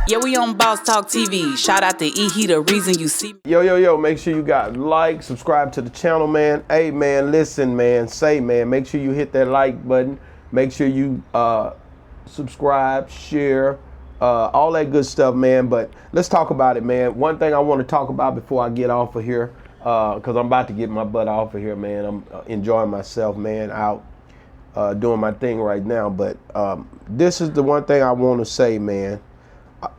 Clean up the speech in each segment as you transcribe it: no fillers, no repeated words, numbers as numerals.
Yeah, we on Boss Talk TV. Shout out to E. He the reason you see me. Yo, make sure you got like, subscribe to the channel, man. Hey, man, listen, man, make sure you hit that like button. Make sure you subscribe, share, all that good stuff, man. But let's talk about it, man. One thing I want to talk about before I get off of here, because I'm about to get my butt off of here, man. I'm enjoying myself, man, out doing my thing right now. But this is the one thing I want to say, man.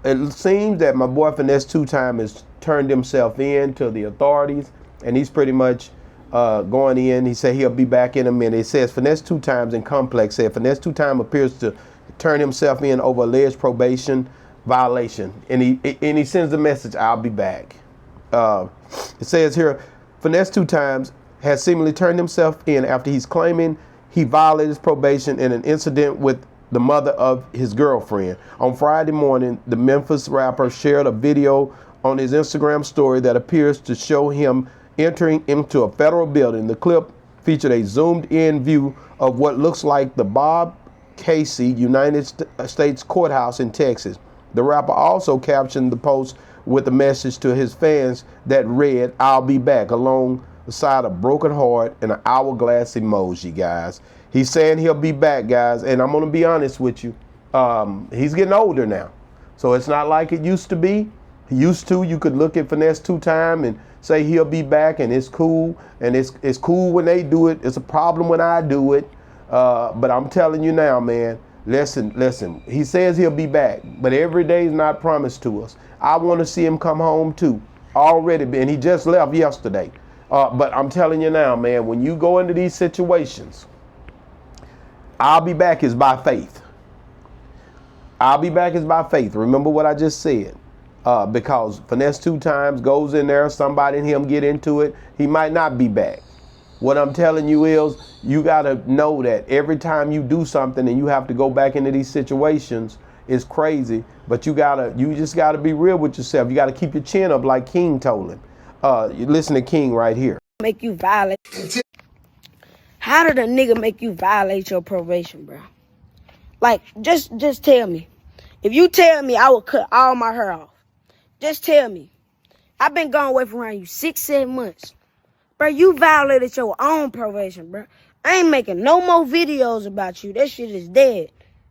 It seems that my boy Fineese2tymes has turned himself in to the authorities, and he's pretty much going in. He said he'll be back in a minute. It says Fineese2tymes in Complex said Fineese2tymes appears to turn himself in over alleged probation violation, and he sends the message, "I'll be back." It says here, Fineese2tymes has seemingly turned himself in after he's claiming he violated his probation in an incident with the mother of his girlfriend. On Friday morning, the Memphis rapper shared a video on his Instagram story that appears to show him entering into a federal building. The clip featured a zoomed-in view of what looks like the Bob Casey United States Courthouse in Texas. The rapper also captioned the post with a message to his fans that read, "I'll be back," alongside a broken heart and an hourglass emoji, guys. He's saying he'll be back, guys, and I'm going to be honest with you. He's getting older now, so it's not like it used to be. You could look at Fineese2tymes and say he'll be back, and it's cool, and it's cool when they do it. It's a problem when I do it, but I'm telling you now, man, listen. He says he'll be back, but every day is not promised to us. I want to see him come home, too, already, and he just left yesterday. But I'm telling you now, man, when you go into these situations, I'll be back is by faith. I'll be back is by faith. Remember what I just said. Because Fineese2tymes goes in there, somebody and him get into it, he might not be back. What I'm telling you is, you got to know that every time you do something and you have to go back into these situations, it's crazy. But you just got to be real with yourself. You got to keep your chin up like King told him. You listen to King right here. Make you violate. How did a nigga make you violate your probation, bro? Like, just tell me. If you tell me, I will cut all my hair off. Just tell me. I've been gone away from around you 6-7 months. Bro, you violated your own probation, bro. I ain't making no more videos about you. That shit is dead.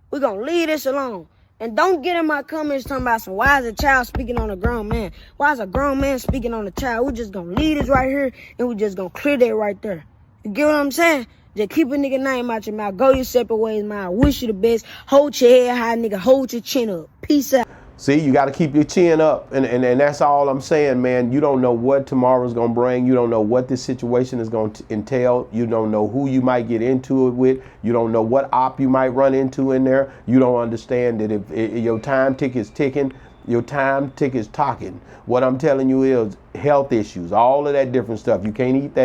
We're gonna leave this alone. And don't get in my comments talking about some, why is a child speaking on a grown man? Why is a grown man speaking on a child? We're just gonna leave this right here, and we're just gonna clear that right there. You get what I'm saying? Just keep a nigga name out your mouth. Go your separate ways, man. I wish you the best. Hold your head high, nigga. Hold your chin up. Peace out. See, you got to keep your chin up. And that's all I'm saying, man. You don't know what tomorrow's going to bring. You don't know what this situation is going to entail. You don't know who you might get into it with. You don't know what op you might run into in there. You don't understand that if your time tick is ticking, your time tick is talking. What I'm telling you is health issues, all of that different stuff. You can't eat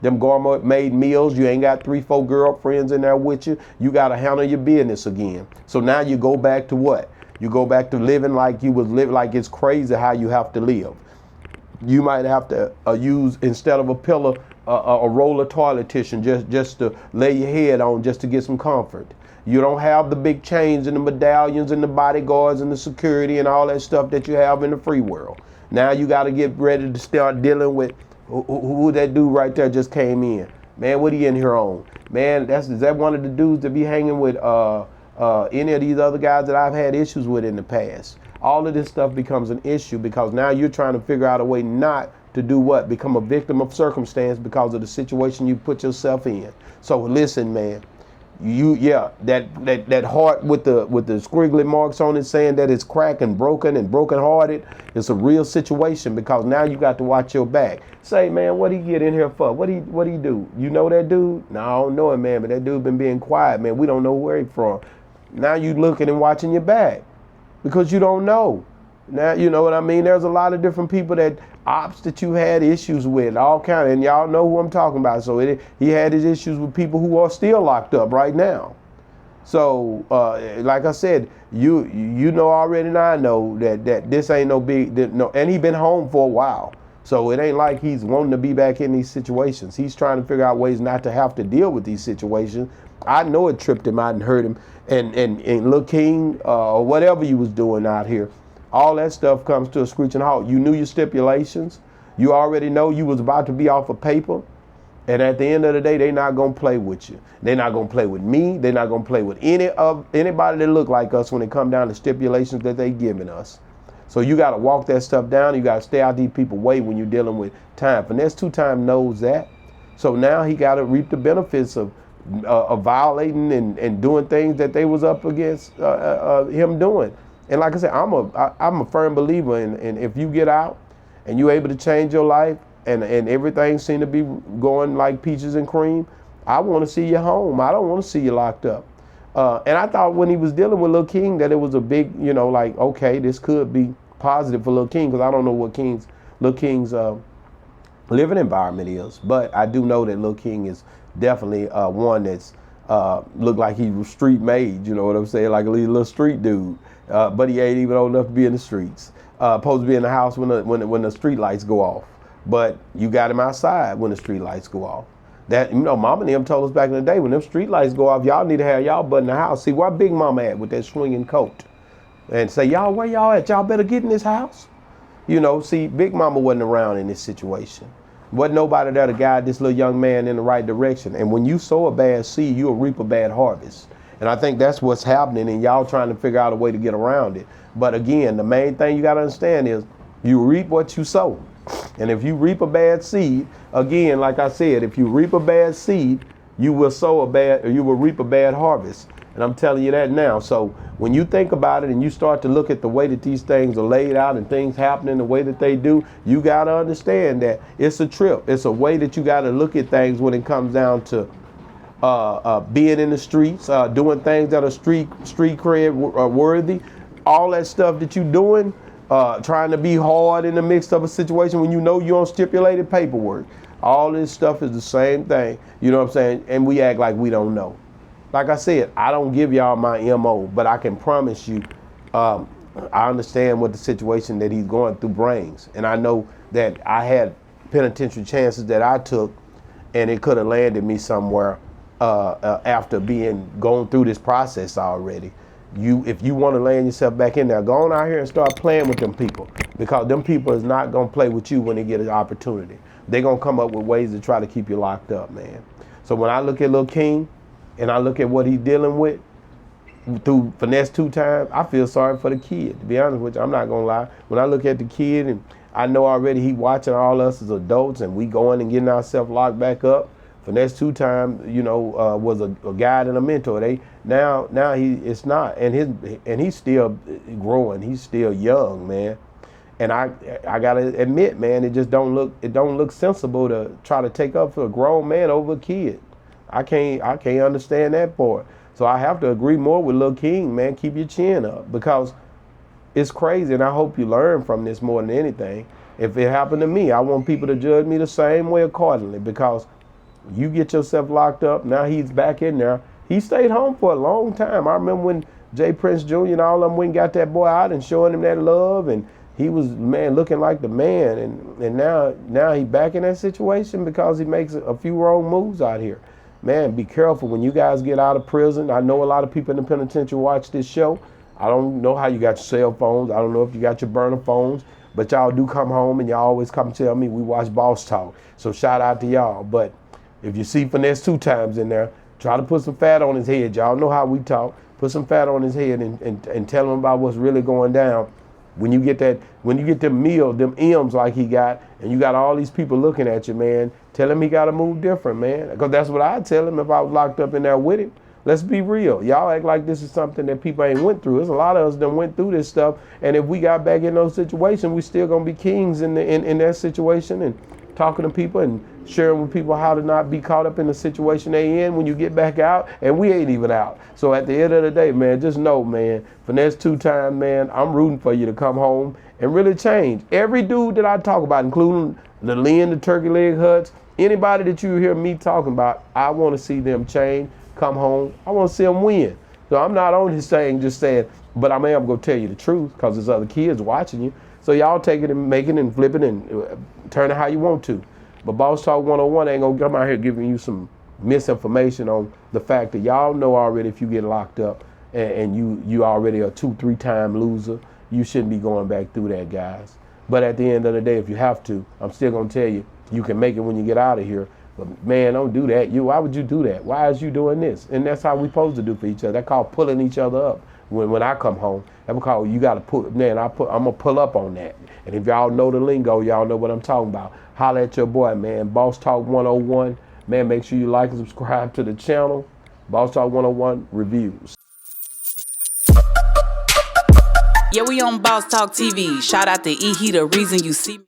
them gourmet-made meals. You ain't got 3-4 girlfriends in there with you. You got to handle your business again. So now you go back to what? You go back to living like you was living, like it's crazy how you have to live. You might have to use, instead of a pillow, a roll of toilet tissue just to lay your head on, just to get some comfort. You don't have the big chains and the medallions and the bodyguards and the security and all that stuff that you have in the free world. Now you got to get ready to start dealing with who that dude right there just came in. Man, what he in here on? Man, is that one of the dudes that be hanging with any of these other guys that I've had issues with in the past? All of this stuff becomes an issue because now you're trying to figure out a way not to do what? Become a victim of circumstance because of the situation you put yourself in. So listen, man. That heart with the squiggly marks on it saying that it's cracked and broken hearted, it's a real situation because now you got to watch your back. Say, man, what he get in here for? What he do? You know that dude? No, I don't know him, man, but that dude been being quiet, man. We don't know where he from. Now you looking and watching your back because you don't know. Now, you know what I mean? There's a lot of different people ops that you had issues with, all kind of, and y'all know who I'm talking about. So he had his issues with people who are still locked up right now. So, like I said, you know already, and I know that this ain't no big, and he been home for a while. So it ain't like he's wanting to be back in these situations. He's trying to figure out ways not to have to deal with these situations. I know it tripped him out and hurt him. And Lil King, or whatever you was doing out here, all that stuff comes to a screeching halt. You knew your stipulations. You already know you was about to be off of paper. And at the end of the day, they're not going to play with you. They're not going to play with me. They're not going to play with anybody that look like us when it come down to stipulations that they giving us. So you got to walk that stuff down. You got to stay out these people's way when you're dealing with time. Fineese2tymes knows that. So now he got to reap the benefits of violating and doing things that they was up against him doing. And like I said, I'm a firm believer in if you get out and you're able to change your life and everything seems to be going like peaches and cream, I want to see you home. I don't want to see you locked up. And I thought when he was dealing with Lil King that it was a big, like, okay, this could be positive for Lil King, because I don't know what Lil King's living environment is. But I do know that Lil King is definitely one that's looked like he was street made, you know what I'm saying, like a little street dude. But he ain't even old enough to be in the streets. Supposed to be in the house when the street lights go off. But you got him outside when the street lights go off. That, Mama and them told us back in the day, when them street lights go off, y'all need to have y'all butt in the house. See, where Big Mama at with that swinging coat? And say, y'all, where y'all at? Y'all better get in this house. See, Big Mama wasn't around in this situation. Wasn't nobody there to guide this little young man in the right direction. And when you sow a bad seed, you'll reap a bad harvest. And I think that's what's happening, and y'all trying to figure out a way to get around it. But again, the main thing you got to understand is you reap what you sow. And if you reap a bad seed, again, like I said, if you reap a bad seed, you will reap a bad harvest. And I'm telling you that now. So when you think about it and you start to look at the way that these things are laid out and things happening the way that they do, you got to understand that it's a trip. It's a way that you got to look at things when it comes down to being in the streets, doing things that are street cred worthy. All that stuff that you're doing, trying to be hard in the midst of a situation when you know you're on stipulated paperwork. All this stuff is the same thing. You know what I'm saying? And we act like we don't know. Like I said, I don't give y'all my MO, but I can promise you, I understand what the situation that he's going through brings. And I know that I had penitentiary chances that I took, and it could have landed me somewhere after going through this process already. If you want to land yourself back in there, go on out here and start playing with them people, because them people is not going to play with you when they get an opportunity. They're going to come up with ways to try to keep you locked up, man. So when I look at Lil King and I look at what he's dealing with through Fineese2tymes, I feel sorry for the kid. To be honest with you, I'm not going to lie. When I look at the kid, and I know already he watching all us as adults, and we going and getting ourselves locked back up, Fineese2tymes, was a guide and a mentor. Now it's not, and he's still growing. He's still young, man. And I gotta admit, man, it don't look sensible to try to take up for a grown man over a kid. I can't understand that part. So I have to agree more with Lil King, man. Keep your chin up, because it's crazy, and I hope you learn from this more than anything. If it happened to me, I want people to judge me the same way accordingly, because you get yourself locked up. Now he's back in there. He stayed home for a long time. I remember when Jay Prince Jr. and all of them went and got that boy out and showing him that love, and he was, man, looking like the man. And now he back in that situation because he makes a few wrong moves out here. Man, be careful when you guys get out of prison. I know a lot of people in the penitentiary watch this show. I don't know how you got your cell phones. I don't know if you got your burner phones, but y'all do come home and y'all always come tell me we watch Boss Talk. So shout out to y'all. But if you see Fineese2tymes in there, try to put some fat on his head. Y'all know how we talk. Put some fat on his head and tell him about what's really going down. When you get them meal, them M's like he got, and you got all these people looking at you, man, tell him he got to move different, man. Because that's what I'd tell him if I was locked up in there with him. Let's be real. Y'all act like this is something that people ain't went through. There's a lot of us that went through this stuff, and if we got back in those situations, we still gonna be kings in that situation, and talking to people and sharing with people how to not be caught up in the situation they in when you get back out, and we ain't even out. So at the end of the day, man, just know, man, Fineese2tymes, man, I'm rooting for you to come home and really change. Every dude that I talk about, including the Lynn, the Turkey Leg Huts, anybody that you hear me talking about, I want to see them change, come home. I want to see them win. So I'm not on this thing just saying, but I'm going to tell you the truth, because there's other kids watching you. So y'all take it and make it and flip it and turn it how you want to. But Boss Talk 101 ain't going to come out here giving you some misinformation on the fact that y'all know already if you get locked up and you already a 2-3 time loser, you shouldn't be going back through that, guys. But at the end of the day, if you have to, I'm still gonna tell you, you can make it when you get out of here. But man, don't do that. Why would you do that? Why is you doing this? And that's how we supposed to do for each other. That's called pulling each other up. When I come home, that's called you gotta put. Man, I'm gonna pull up on that. And if y'all know the lingo, y'all know what I'm talking about. Holla at your boy, man. Boss Talk 101. Man, make sure you like and subscribe to the channel. Boss Talk 101 reviews. Yeah, we on Boss Talk TV. Shout out to E. He the reason you see me.